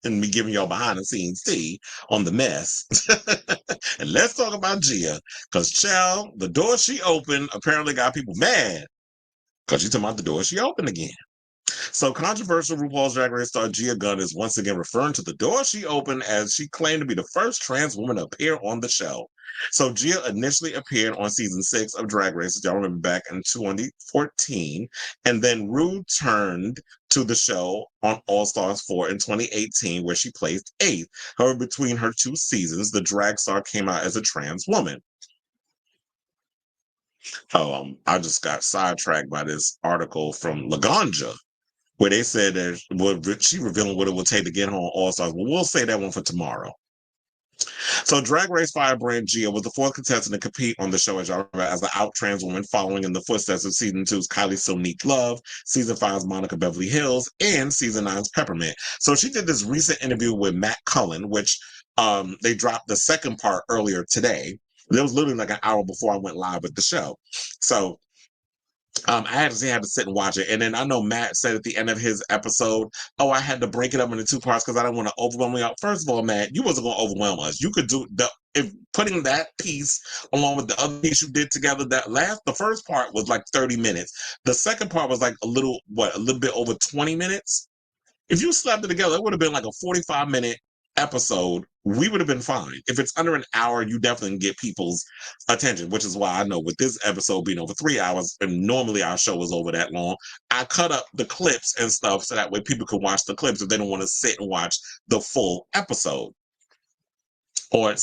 and me giving y'all behind the scenes tea on the mess. And let's talk about Gia. Because, child, the door she opened apparently got people mad. Because she's talking about the door she opened again. So controversial RuPaul's Drag Race star Gia Gunn is once again referring to the door she opened as she claimed to be the first trans woman to appear on the show. So Gia initially appeared on season 6 of Drag Race, as y'all remember back in 2014, and then returned to the show on All Stars 4 in 2018, where she placed 8th. However, between her 2 seasons, the drag star came out as a trans woman. I just got sidetracked by this article from Laganja, where they said that she revealing what it would take to get her on All Stars. Well, we'll say that one for tomorrow. So Drag Race Firebrand Gia was the 4th contestant to compete on the show, as y'all remember, as an out trans woman, following in the footsteps of season 2's Kylie Sonique Love, season 5's Monica Beverly Hills, and season 9's Peppermint. So she did this recent interview with Matt Cullen, which they dropped the second part earlier today. It was literally like an hour before I went live with the show. So I had to sit and watch it. And then I know Matt said at the end of his episode, oh, I had to break it up into 2 parts because I didn't want to overwhelm you. First of all, Matt, you wasn't going to overwhelm us. You could do if putting that piece along with the other piece you did together, the first part was like 30 minutes. The second part was like a little bit over 20 minutes. If you slapped it together, it would have been like a 45-minute episode. We would have been fine. If it's under an hour, you definitely get people's attention, which is why I know with this episode being over 3 hours, and normally our show is over that long, I cut up the clips and stuff so that way people can watch the clips if they don't want to sit and watch the full episode or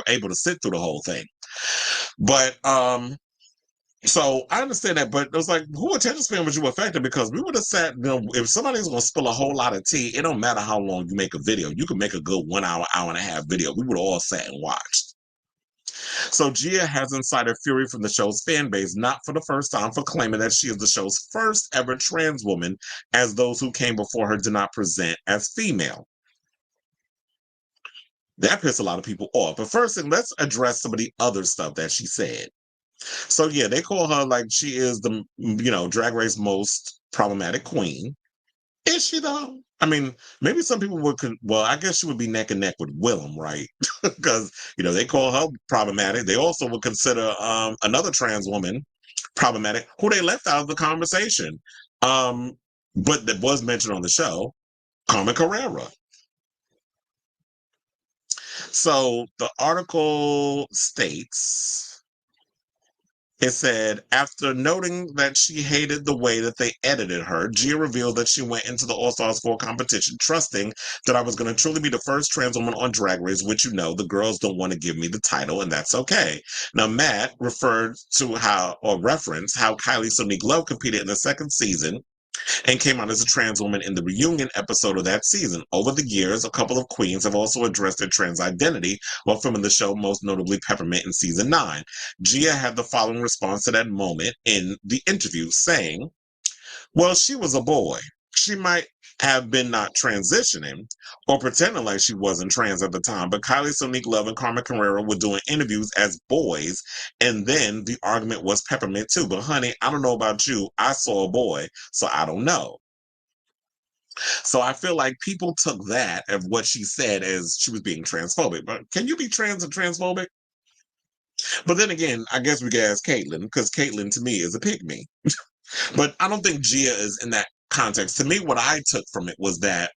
able to sit through the whole thing. But so I understand that, but it was like, who attention span was you affected? Because we would have sat, if somebody's going to spill a whole lot of tea, it don't matter how long you make a video. You can make a good 1 hour, hour and a half video. We would have all sat and watched. So Gia has incited fury from the show's fan base, not for the first time, for claiming that she is the show's first ever trans woman, as those who came before her did not present as female. That pissed a lot of people off. But first, let's address some of the other stuff that she said. So yeah, they call her like she is the Drag Race most problematic queen. Is she though? I mean, maybe some people would. Well, I guess she would be neck and neck with Willem, right? Because they call her problematic. They also would consider another trans woman problematic, who they left out of the conversation, but that was mentioned on the show, Carmen Carrera. So the article states. It said, after noting that she hated the way that they edited her, Gia revealed that she went into the All Stars 4 competition trusting that I was going to truly be the first trans woman on Drag Race, which the girls don't want to give me the title, and that's okay. Now, Matt referenced how Kylie Sonique Love competed in the second season and came out as a trans woman in the reunion episode of that season. Over the years, a couple of queens have also addressed their trans identity while filming the show, most notably Peppermint in season 9. Gia had the following response to that moment in the interview, saying, well, she was a boy. She might have been not transitioning or pretending like she wasn't trans at the time, but Kylie Sonique Love and Carmen Carrera were doing interviews as boys, and then the argument was Peppermint too. But honey, I don't know about you. I saw a boy, so I don't know. So I feel like people took that of what she said as she was being transphobic. But can you be trans and transphobic? But then again, I guess we could ask Caitlyn, because Caitlyn to me is a pygmy. But I don't think Gia is in that context. To me, what I took from it was that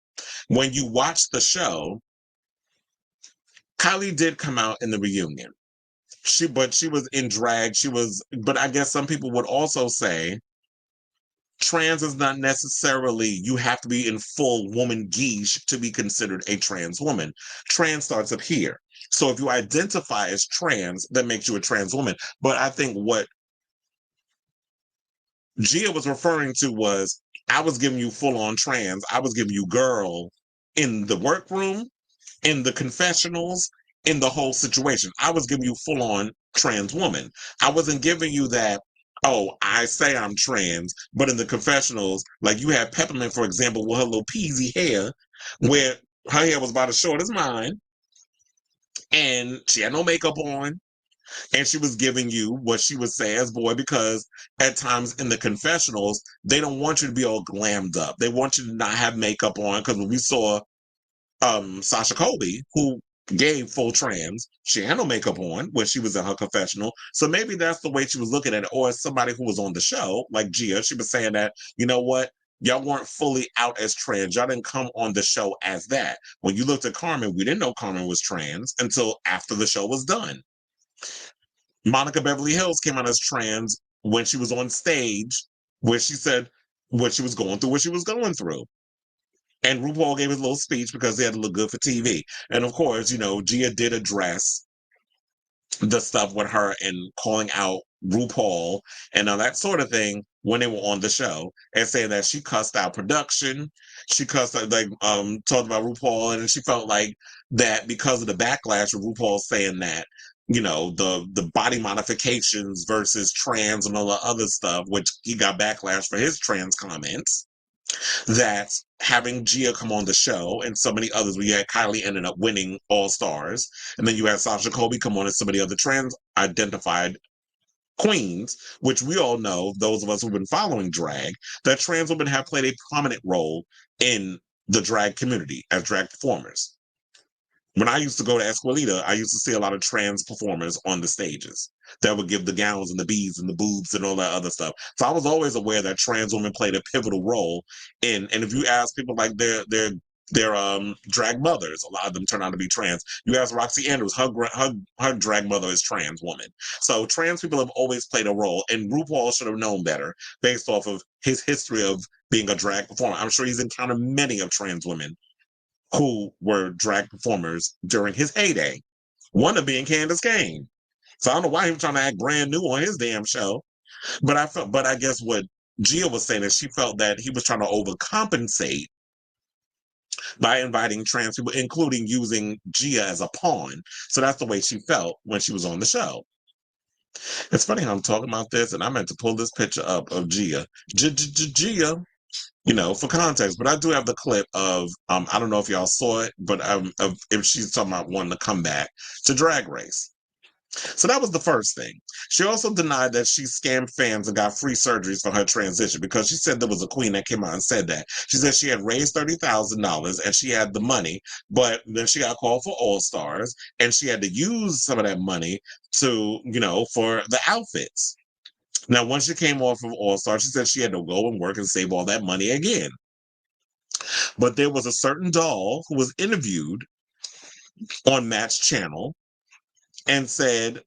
when you watch the show, Kylie did come out in the reunion. But she was in drag. But I guess some people would also say trans is not necessarily, you have to be in full woman guise to be considered a trans woman. Trans starts up here. So if you identify as trans, that makes you a trans woman. But I think what Gia was referring to was, I was giving you full on trans. I was giving you girl in the workroom, in the confessionals, in the whole situation. I was giving you full on trans woman. I wasn't giving you that, oh, I say I'm trans, but in the confessionals, like you had Peppermint, for example, with her little peasy hair, where her hair was about as short as mine, and she had no makeup on. And she was giving you what she would say as boy, because at times in the confessionals, they don't want you to be all glammed up. They want you to not have makeup on. Because when we saw Sasha Colby, who gave full trans, she had no makeup on when she was in her confessional. So maybe that's the way she was looking at it. Or as somebody who was on the show, like Gia, she was saying that, you know what? Y'all weren't fully out as trans. Y'all didn't come on the show as that. When you looked at Carmen, we didn't know Carmen was trans until after the show was done. Monica Beverly Hills came out as trans when she was on stage, where she said what she was going through, what she was going through. And RuPaul gave his little speech because they had to look good for TV. And of course, you know, Gia did address the stuff with her and calling out RuPaul and all that sort of thing when they were on the show, and saying that she cussed out production. She cussed out, like, talked about RuPaul, and she felt like that because of the backlash of RuPaul saying that, you know, the body modifications versus trans and all the other stuff, which he got backlash for his trans comments, that having Gia come on the show and so many others, we had Kylie ended up winning All Stars, and then you had Sasha Colby come on and so many other trans identified queens, which we all know, those of us who've been following drag, that trans women have played a prominent role in the drag community as drag performers. When I used to go to Esquilita, I used to see a lot of trans performers on the stages that would give the gowns and the beads and the boobs and all that other stuff. So I was always aware that trans women played a pivotal role in. And if you ask people like their drag mothers, a lot of them turn out to be trans. You ask Roxy Andrews, her drag mother is trans woman. So trans people have always played a role, and RuPaul should have known better based off of his history of being a drag performer. I'm sure he's encountered many of trans women who were drag performers during his heyday. One of being Candace Kane. So I don't know why he was trying to act brand new on his damn show. But I guess what Gia was saying is she felt that he was trying to overcompensate by inviting trans people, including using Gia as a pawn. So that's the way she felt when she was on the show. It's funny how I'm talking about this, and I meant to pull this picture up of Gia. Gia, you know, for context. But I do have the clip of I don't know if y'all saw it, but of if she's talking about wanting to come back to Drag Race. So that was the first thing. She also denied that she scammed fans and got free surgeries for her transition, because she said there was a queen that came out and said that. She said she had raised $30,000 and she had the money, but then she got called for All Stars and she had to use some of that money to, you know, for the outfits. Now, once she came off of All Stars, she said she had to go and work and save all that money again. But there was a certain doll who was interviewed on Matt's channel and said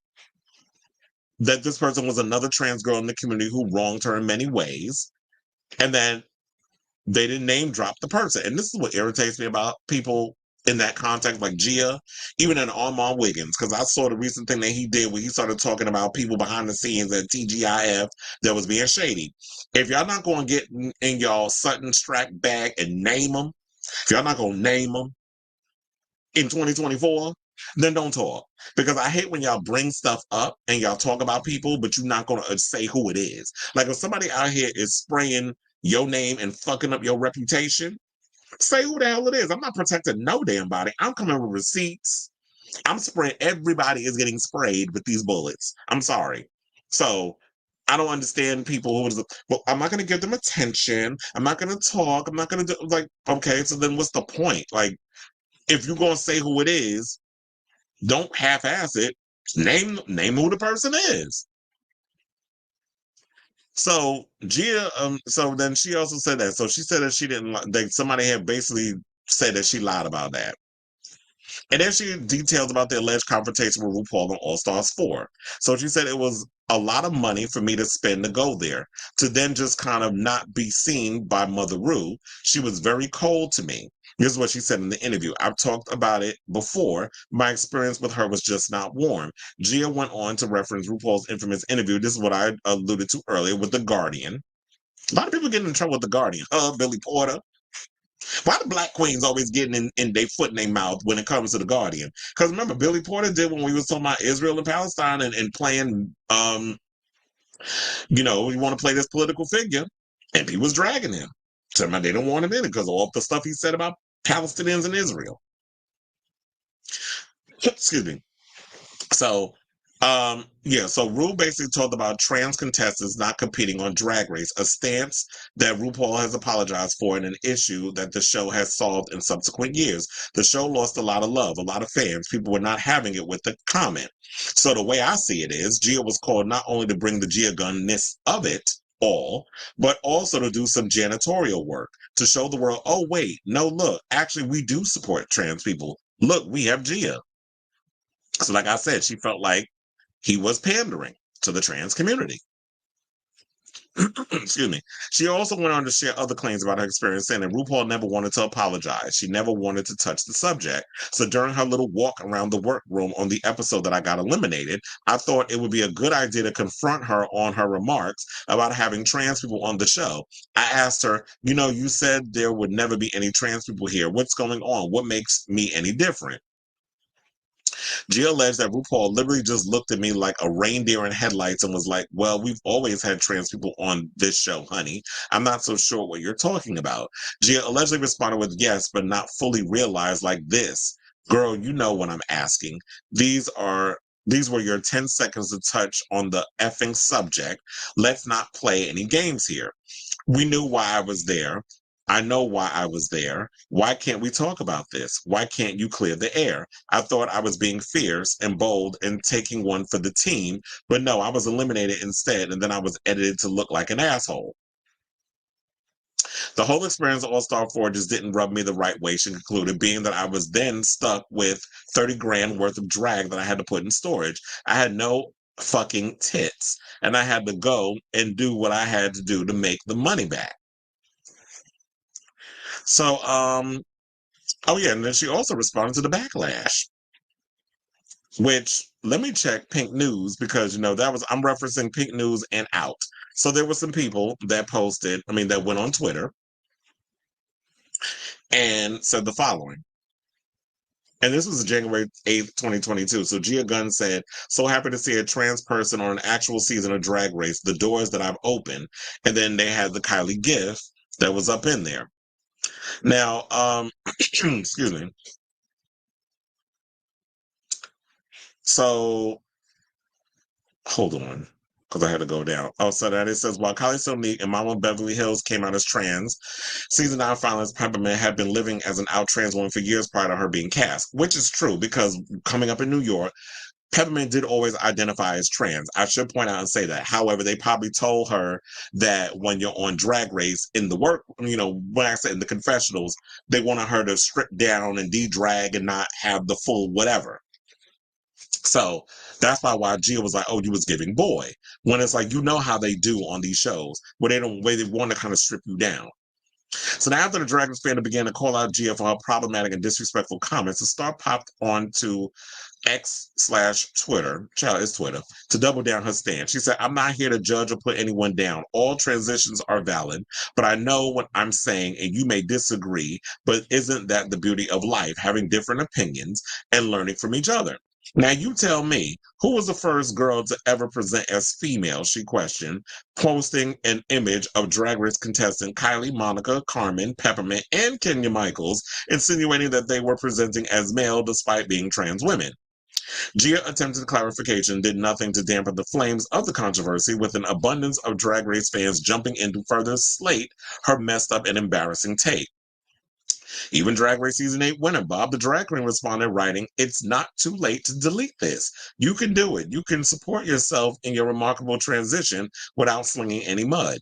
that this person was another trans girl in the community who wronged her in many ways, and then they didn't name drop the person. And this is what irritates me about people in that context, like Gia, even in Armand Wiggins, because I saw the recent thing that he did where he started talking about people behind the scenes at TGIF that was being shady. If y'all not going to get in y'all Sutton Strack bag and name them, if y'all not going to name them in 2024, then don't talk. Because I hate when y'all bring stuff up and y'all talk about people, but you're not going to say who it is. Like if somebody out here is spraying your name and fucking up your reputation, say who the hell it is. I'm not protecting no damn body. I'm coming with receipts. I'm spraying. Everybody is getting sprayed with these bullets. I'm sorry. So I don't understand people who is, well, I'm not going to give them attention. I'm not going to talk. I'm not going to do, like, okay, so then what's the point? Like, if you're going to say who it is, don't half-ass it. Name who the person is. So Gia, so then she also said that. So she said that she didn't. That somebody had basically said that she lied about that. And then she details about the alleged confrontation with RuPaul on All Stars 4. So she said it was a lot of money for me to spend to go there, to then just kind of not be seen by Mother Ru. She was very cold to me. This is what she said in the interview. I've talked about it before. My experience with her was just not warm. Gia went on to reference RuPaul's infamous interview. This is what I alluded to earlier with The Guardian. A lot of people getting in trouble with The Guardian. Billy Porter. Why the black queens always getting in their foot in their mouth when it comes to The Guardian? Because remember, Billy Porter did when we was talking about Israel and Palestine and playing, you know, you want to play this political figure, and people was dragging him. So they don't want him in it because of all the stuff he said about Palestinians and Israel. Excuse me. So Yeah, so Rue basically talked about trans contestants not competing on Drag Race, a stance that RuPaul has apologized for and an issue that the show has solved in subsequent years. The show lost a lot of love, a lot of fans. People were not having it with the comment. So the way I see it is, Gia was called not only to bring the Gia Gunn-ness of it all, but also to do some janitorial work to show the world, oh, wait, no, look, actually, we do support trans people. Look, we have Gia. So like I said, she felt like he was pandering to the trans community. Excuse me. She also went on to share other claims about her experience, saying that RuPaul never wanted to apologize. She never wanted to touch the subject. So during her little walk around the workroom on the episode that I got eliminated, I thought it would be a good idea to confront her on her remarks about having trans people on the show. I asked her, you said there would never be any trans people here. What's going on? What makes me any different? Gia alleged that RuPaul literally just looked at me like a reindeer in headlights and was like, well, we've always had trans people on this show, honey. I'm not so sure what you're talking about. Gia allegedly responded with yes, but not fully realized like this. Girl, you know what I'm asking. These were your 10 seconds to touch on the effing subject. Let's not play any games here. We knew why I was there. I know why I was there. Why can't we talk about this? Why can't you clear the air? I thought I was being fierce and bold and taking one for the team, but no, I was eliminated instead, and then I was edited to look like an asshole. The whole experience of All Star 4 just didn't rub me the right way, she concluded, being that I was then stuck with 30 grand worth of drag that I had to put in storage. I had no fucking tits, and I had to go and do what I had to do to make the money back. So, oh yeah, and then she also responded to the backlash, which let me check Pink News because that was I'm referencing Pink News and Out. So there were some people that that went on Twitter and said the following. And this was January 8th, 2022. So Gia Gunn said, so happy to see a trans person on an actual season of Drag Race, the doors that I've opened. And then they had the Kylie GIF that was up in there. Now, excuse me. So hold on, because I had to go down. Oh, so that it says, while Kylie Sonique and Mama Beverly Hills came out as trans, season 9 finalist Peppermint had been living as an out trans woman for years prior to her being cast, which is true because coming up in New York, Peppermint did always identify as trans. I should point out and say that. However, they probably told her that when you're on Drag Race in the work, when I said in the confessionals, they wanted her to strip down and de-drag and not have the full whatever. So that's why Gia was like, "Oh, you was giving boy." When it's like how they do on these shows where they want to kind of strip you down. So now after the Dragons fan began to call out Gia for her problematic and disrespectful comments, the star popped onto X/Twitter, child is Twitter, to double down her stand. She said, I'm not here to judge or put anyone down. All transitions are valid, but I know what I'm saying, and you may disagree, but isn't that the beauty of life, having different opinions and learning from each other? Now you tell me, who was the first girl to ever present as female, she questioned, posting an image of Drag Race contestant Kylie, Monica, Carmen, Peppermint, and Kenya Michaels, insinuating that they were presenting as male despite being trans women. Gia attempted clarification, did nothing to dampen the flames of the controversy, with an abundance of Drag Race fans jumping in to further slate her messed up and embarrassing take. Even Drag Race Season 8 winner Bob the Drag Queen responded, writing, it's not too late to delete this. You can do it. You can support yourself in your remarkable transition without slinging any mud.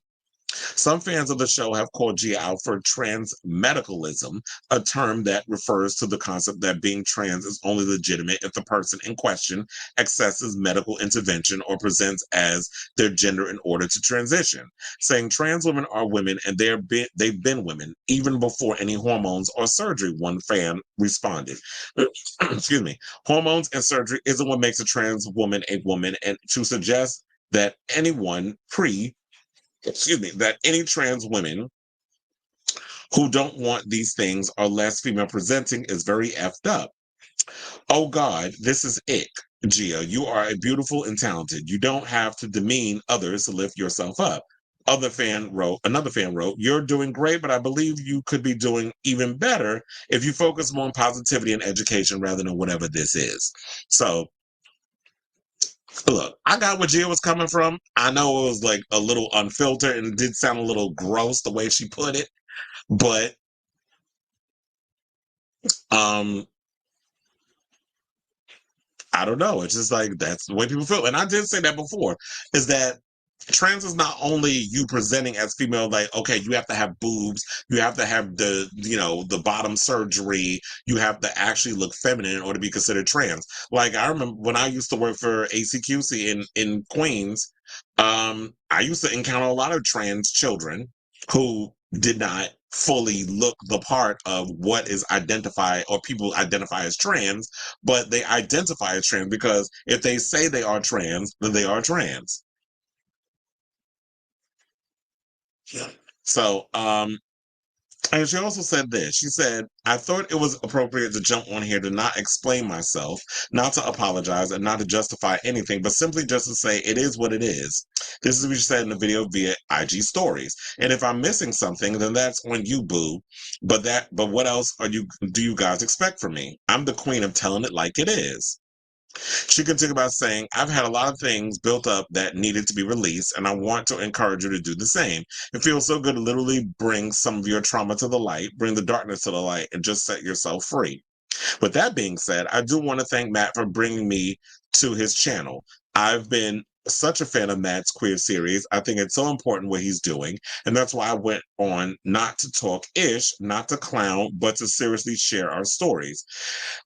Some fans of the show have called Gia out for transmedicalism, a term that refers to the concept that being trans is only legitimate if the person in question accesses medical intervention or presents as their gender in order to transition, saying trans women are women and they've been women even before any hormones or surgery, one fan responded. Excuse me. Hormones and surgery isn't what makes a trans woman a woman, and to suggest that that any trans women who don't want these things are less female presenting is very effed up. Oh God, this is ick. Gia, you are a beautiful and talented. You don't have to demean others to lift yourself up. Another fan wrote, you're doing great, but I believe you could be doing even better if you focus more on positivity and education rather than whatever this is. So Look, I got where Gia was coming from. I know it was like a little unfiltered and it did sound a little gross the way she put it, but um I don't know. It's just like that's the way people feel. And I did say that before, is that trans is not only you presenting as female, like, okay, you have to have boobs, you have to have the bottom surgery, you have to actually look feminine in order to be considered trans. Like I remember when I used to work for ACQC in Queens, I used to encounter a lot of trans children who did not fully look the part of what is identified or people identify as trans, but they identify as trans because if they say they are trans, then they are trans. Yeah. So, and she also said this. She said, I thought it was appropriate to jump on here to not explain myself, not to apologize, and not to justify anything, but simply just to say it is what it is. This is what she said in the video via IG stories. And if I'm missing something, then that's on you, boo. But what else do you guys expect from me? I'm the queen of telling it like it is. She continued by saying, I've had a lot of things built up that needed to be released, and I want to encourage you to do the same. It feels so good to literally bring some of your trauma to the light, bring the darkness to the light, and just set yourself free. With that being said, I do want to thank Matt for bringing me to his channel. I've been such a fan of Matt's queer series. I think it's so important what he's doing. And that's why I went on not to talk ish, not to clown, but to seriously share our stories.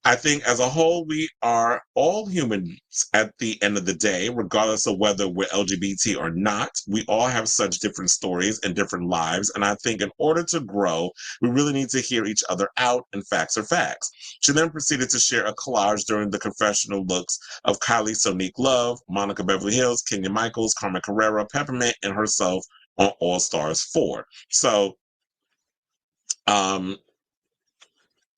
I think as a whole, we are all humans at the end of the day, regardless of whether we're LGBT or not. We all have such different stories and different lives. And I think in order to grow, we really need to hear each other out, and facts are facts. She then proceeded to share a collage during the confessional looks of Kylie Sonique Love, Monica Beverly Hills, Kenya Michaels, Carmen Carrera, Peppermint, and herself on All Stars 4. So, um,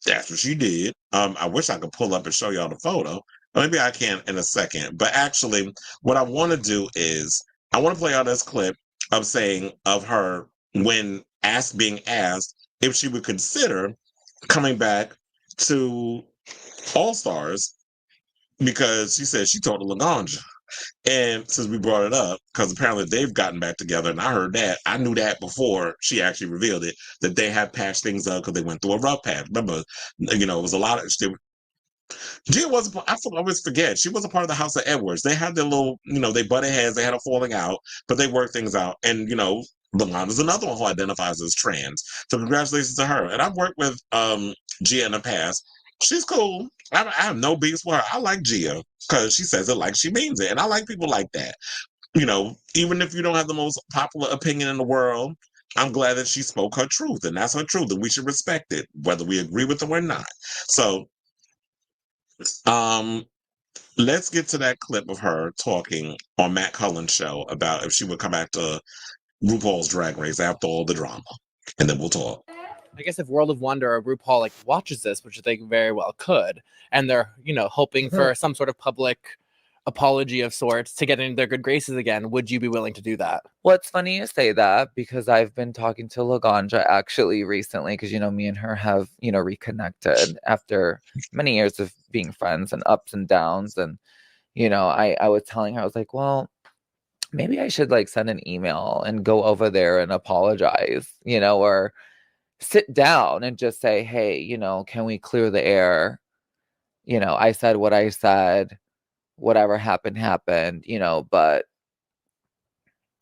that's what she did. I wish I could pull up and show y'all the photo. Maybe I can in a second. But actually, what I want to do is I want to play out this clip of her when being asked if she would consider coming back to All Stars because she said she told Laganja. And since we brought it up, because apparently they've gotten back together, and I heard that, I knew that before she actually revealed it, that they had patched things up because they went through a rough patch. Remember, it was a lot of. Gia was, always forget, she was a part of the House of Edwards. They had their little, they butted heads, they had a falling out, but they worked things out. And, Milan's another one who identifies as trans. So congratulations to her. And I've worked with Gia in the past. She's cool. I have no beef with her. I like Gia because she says it like she means it. And I like people like that. Even if you don't have the most popular opinion in the world, I'm glad that she spoke her truth. And that's her truth. And we should respect it, whether we agree with them or not. So, um, let's get to that clip of her talking on Matt Cullen's show about if she would come back to RuPaul's Drag Race after all the drama, and then we'll talk. I guess if World of Wonder or RuPaul watches this, which they very well could, and they're hoping for some sort of public apology of sorts to get into their good graces again, would you be willing to do that? Well, it's funny you say that because I've been talking to Laganja actually recently because, me and her have, reconnected after many years of being friends and ups and downs. And, I was telling her, I was like, well, maybe I should send an email and go over there and apologize, or sit down and just say, hey, can we clear the air? I said what I said. Whatever happened, but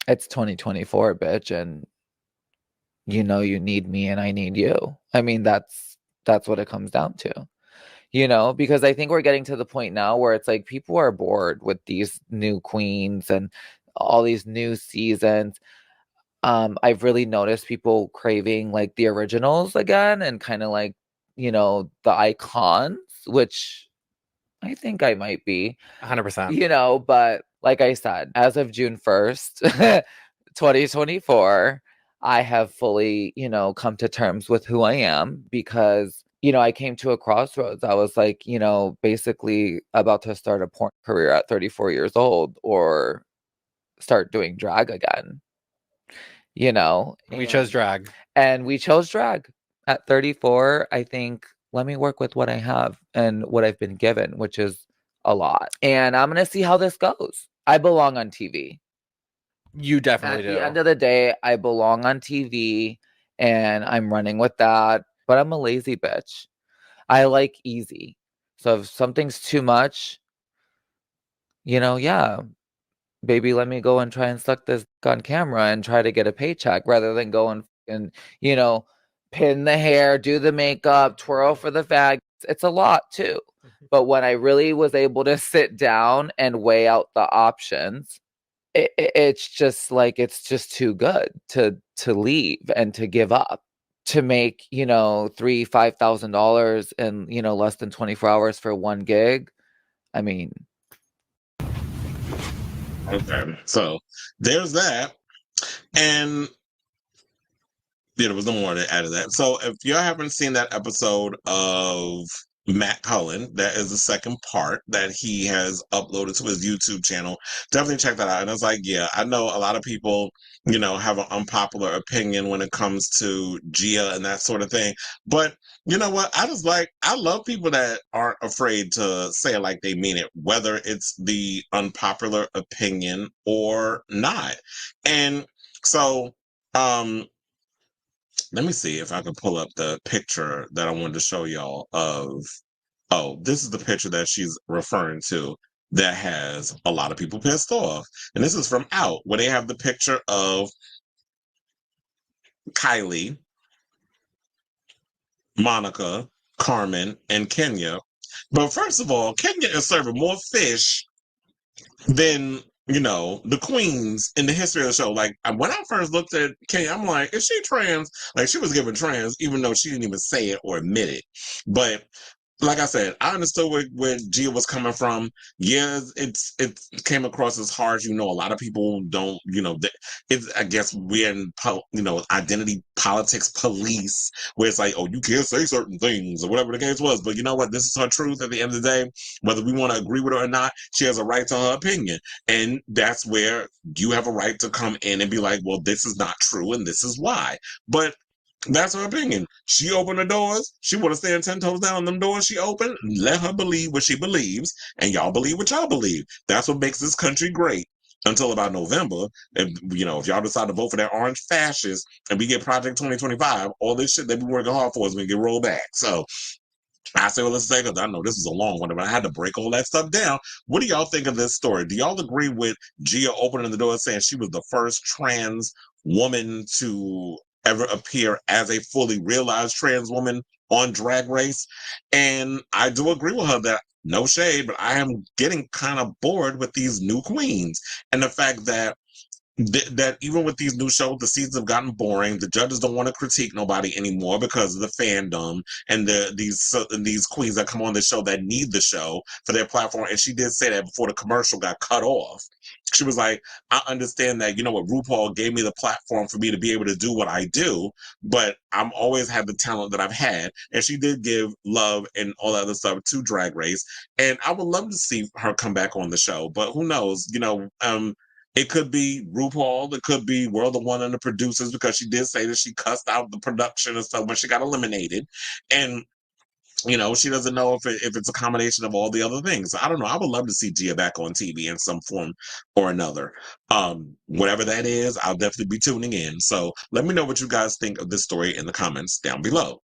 it's 2024, bitch, and you need me and I need you. I mean, that's what it comes down to. Because I think we're getting to the point now where it's like people are bored with these new queens and all these new seasons. I've really noticed people craving the originals again and kind of the icons, which I think I might be 100%. But like I said, as of June 1st, 2024, I have fully, come to terms with who I am because, I came to a crossroads. I was basically about to start a porn career at 34 years old or start doing drag again, We chose drag. And we chose drag at 34. I think, let me work with what I have and what I've been given, which is a lot. And I'm going to see how this goes. I belong on TV. You definitely do. At the end of the day, I belong on TV and I'm running with that. But I'm a lazy bitch. I like easy. So if something's too much, yeah, baby, let me go and try and suck this on camera and try to get a paycheck rather than go and pin the hair, do the makeup, twirl for the fag. It's a lot too. But when I really was able to sit down and weigh out the options, it's just too good to leave and to give up, to make $3,000-$5,000 in less than 24 hours for one gig. I mean, okay, so there's that, and there was no more to add to that. So if you haven't seen that episode of Matt Cullen, that is the second part that he has uploaded to his YouTube channel. Definitely check that out. And I was like, yeah, I know a lot of people, have an unpopular opinion when it comes to Gia and that sort of thing. But you know what? I love people that aren't afraid to say it like they mean it, whether it's the unpopular opinion or not. And so, let me see if I can pull up the picture that I wanted to show y'all of. Oh, this is the picture that she's referring to that has a lot of people pissed off. And this is from Out, where they have the picture of Kylie, Monica, Carmen, and Kenya. But first of all, Kenya is serving more fish than the queens in the history of the show. Like, when I first looked at Kenya, I'm like, is she trans? Like, she was given trans even though she didn't even say it or admit it. But like I said, I understood where Gia was coming from. Yeah, it came across as harsh. A lot of people don't. It's, I guess we're in identity politics police, where it's like, oh, you can't say certain things or whatever the case was. But you know what? This is her truth. At the end of the day, whether we want to agree with her or not, she has a right to her opinion, and that's where you have a right to come in and be like, well, this is not true, and this is why. But that's her opinion. She opened the doors. She want to stand 10 toes down on them doors she opened. Let her believe what she believes, and y'all believe what y'all believe. That's what makes this country great. Until about November, if y'all decide to vote for that orange fascist and we get Project 2025, all this shit they've been working hard for is going to get rolled back. So I say, well, let's say, because I know this is a long one, but I had to break all that stuff down. What do y'all think of this story? Do y'all agree with Gia opening the door and saying she was the first trans woman to ever appear as a fully realized trans woman on Drag Race? And I do agree with her that, no shade, but I am getting kind of bored with these new queens. And the fact that even with these new shows, the seasons have gotten boring. The judges don't want to critique nobody anymore because of the fandom and these queens that come on the show that need the show for their platform. And she did say that before the commercial got cut off. She was like, I understand that, what, RuPaul gave me the platform for me to be able to do what I do, but I'm always had the talent that I've had. And she did give love and all that other stuff to Drag Race. And I would love to see her come back on the show, but who knows, it could be RuPaul. It could be World of One and the producers, because she did say that she cussed out the production and stuff when she got eliminated. And, she doesn't know if it's a combination of all the other things. I don't know. I would love to see Gia back on TV in some form or another. Whatever that is, I'll definitely be tuning in. So let me know what you guys think of this story in the comments down below.